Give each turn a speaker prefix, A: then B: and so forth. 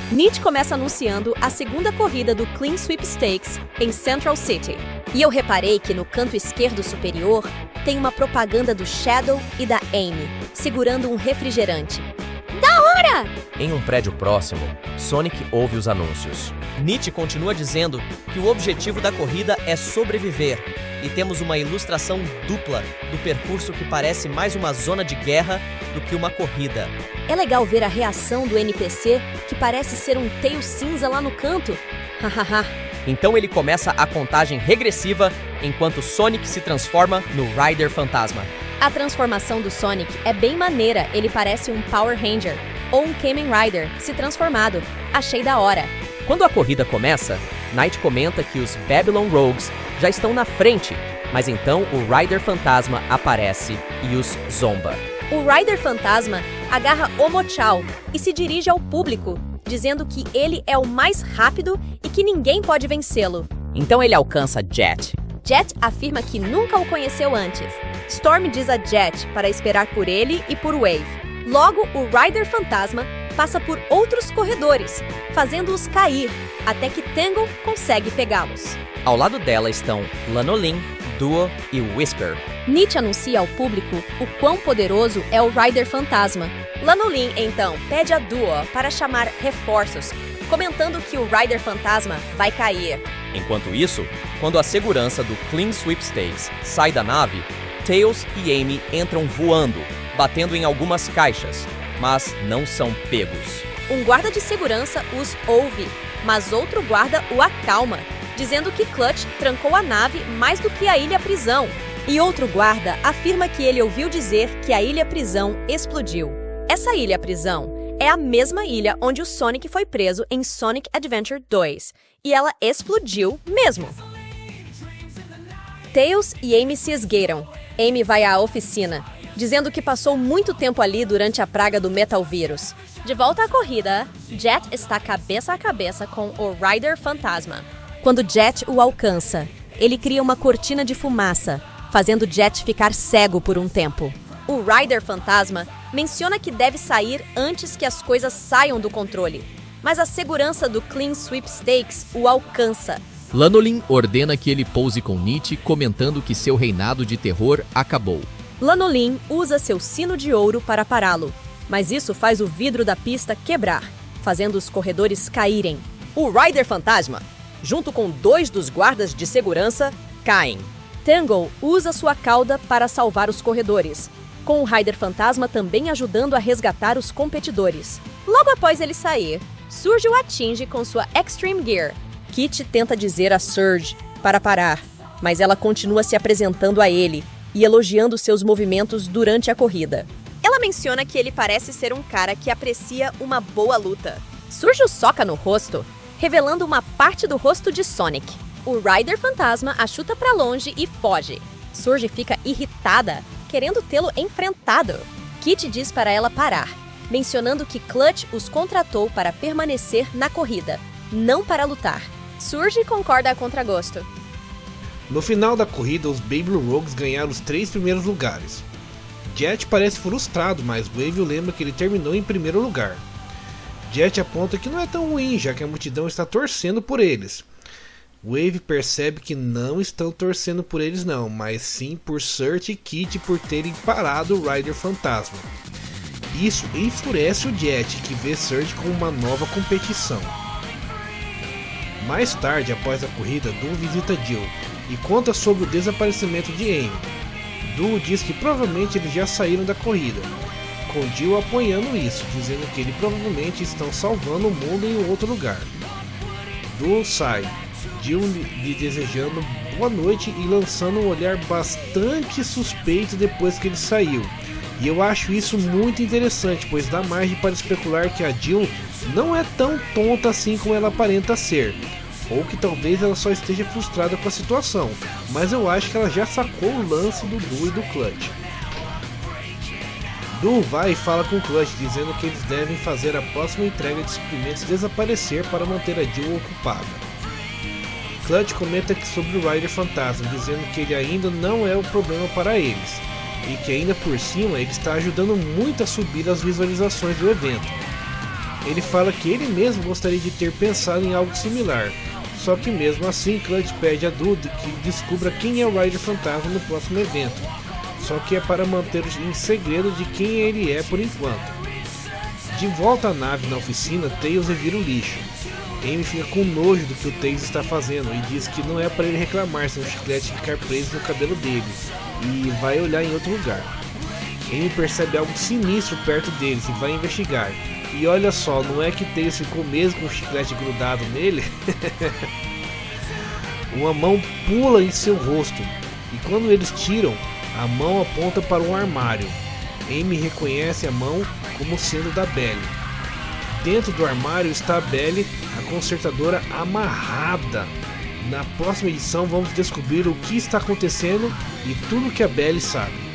A: Nietzsche começa anunciando a segunda corrida do Clean Sweepstakes em Central City. E eu reparei que no canto esquerdo superior tem uma propaganda do Shadow e da Amy, segurando um refrigerante. Da hora!
B: Em um prédio próximo, Sonic ouve os anúncios.
C: Nietzsche continua dizendo que o objetivo da corrida é sobreviver, e temos uma ilustração dupla do percurso que parece mais uma zona de guerra do que uma corrida.
A: É legal ver a reação do NPC, que parece ser um Tails cinza lá no canto. Hahaha.
C: Então ele começa a contagem regressiva enquanto Sonic se transforma no Rider Fantasma.
A: A transformação do Sonic é bem maneira, ele parece um Power Ranger ou um Kamen Rider se transformado. Achei da hora.
C: Quando a corrida começa, Knight comenta que os Babylon Rogues já estão na frente, mas então o Rider Fantasma aparece e os zomba.
A: O Rider Fantasma agarra Omochao e se dirige ao público, dizendo que ele é o mais rápido e que ninguém pode vencê-lo.
C: Então ele alcança Jet.
A: Jet afirma que nunca o conheceu antes. Storm diz a Jet para esperar por ele e por Wave. Logo, o Rider Fantasma passa por outros corredores, fazendo-os cair, até que Tangle consegue pegá-los.
B: Ao lado dela estão Lanolin, Duo e Whisper.
A: Nietzsche anuncia ao público o quão poderoso é o Rider Fantasma. Lanolin, então, pede a Duo para chamar reforços, comentando que o Rider Fantasma vai cair.
B: Enquanto isso, quando a segurança do Clean Sweepstakes sai da nave, Tails e Amy entram voando, batendo em algumas caixas, mas não são pegos.
A: Um guarda de segurança os ouve, mas outro guarda o acalma, dizendo que Clutch trancou a nave mais do que a ilha-prisão. E outro guarda afirma que ele ouviu dizer que a ilha-prisão explodiu. Essa ilha-prisão é a mesma ilha onde o Sonic foi preso em Sonic Adventure 2, e ela explodiu mesmo. Tails e Amy se esgueiram. Amy vai à oficina, dizendo que passou muito tempo ali durante a praga do Metal Vírus. De volta à corrida, Jet está cabeça a cabeça com o Rider Fantasma. Quando Jet o alcança, ele cria uma cortina de fumaça, fazendo Jet ficar cego por um tempo. O Rider Fantasma menciona que deve sair antes que as coisas saiam do controle, mas a segurança do Clean Sweepstakes o alcança.
D: Lanolin ordena que ele pouse com Nietzsche, comentando que seu reinado de terror acabou.
A: Lanolin usa seu sino de ouro para pará-lo, mas isso faz o vidro da pista quebrar, fazendo os corredores caírem.
C: O Rider Fantasma, junto com 2 dos guardas de segurança, caem.
A: Tangle usa sua cauda para salvar os corredores, com o Rider Fantasma também ajudando a resgatar os competidores. Logo após ele sair, Surge o atinge com sua Extreme Gear. Kit tenta dizer a Surge para parar, mas ela continua se apresentando a ele e elogiando seus movimentos durante a corrida. Ela menciona que ele parece ser um cara que aprecia uma boa luta. Surge o soca no rosto, revelando uma parte do rosto de Sonic. O Rider Fantasma a chuta pra longe e foge. Surge fica irritada, querendo tê-lo enfrentado. Kit diz para ela parar, mencionando que Clutch os contratou para permanecer na corrida, não para lutar. Surge concorda a contragosto.
E: No final da corrida, os Babylon Rogues ganharam os 3 primeiros lugares. Jet parece frustrado, mas Wave lembra que ele terminou em primeiro lugar. Jet aponta que não é tão ruim, já que a multidão está torcendo por eles. Wave percebe que não estão torcendo por eles não, mas sim por Surge e Kit por terem parado o Rider Fantasma. Isso enfurece o Jet, que vê Surge como uma nova competição. Mais tarde, após a corrida, Doom visita Jill e conta sobre o desaparecimento de Amy. Doom diz que provavelmente eles já saíram da corrida, com Jill apoiando isso, dizendo que eles provavelmente estão salvando o mundo em outro lugar. Doom sai, Jill lhe desejando boa noite e lançando um olhar bastante suspeito depois que ele saiu. E eu acho isso muito interessante, pois dá margem para especular que a Jill não é tão tonta assim como ela aparenta ser, ou que talvez ela só esteja frustrada com a situação, mas eu acho que ela já sacou o lance do Doom e do Clutch. Doom vai e fala com Clutch, dizendo que eles devem fazer a próxima entrega de suprimentos desaparecer para manter a Jill ocupada. Clutch comenta sobre o Rider Fantasma, dizendo que ele ainda não é o problema para eles, e que ainda por cima ele está ajudando muito a subir as visualizações do evento. Ele fala que ele mesmo gostaria de ter pensado em algo similar, só que mesmo assim Clutch pede a Dude que descubra quem é o Rider Fantasma no próximo evento, só que é para manter em segredo de quem ele é por enquanto. De volta à nave na oficina, Tails revira o lixo. Amy fica com nojo do que o Tails está fazendo e diz que não é para ele reclamar se um chiclete ficar preso no cabelo dele, e vai olhar em outro lugar. Amy percebe algo sinistro perto deles e vai investigar. E olha só, não é que Tails ficou mesmo com o chiclete grudado nele? Uma mão pula em seu rosto, e quando eles tiram, a mão aponta para um armário. Amy reconhece a mão como sendo da Belle. Dentro do armário está a Belle, a consertadora, amarrada. Na próxima edição vamos descobrir o que está acontecendo e tudo que a Belle sabe.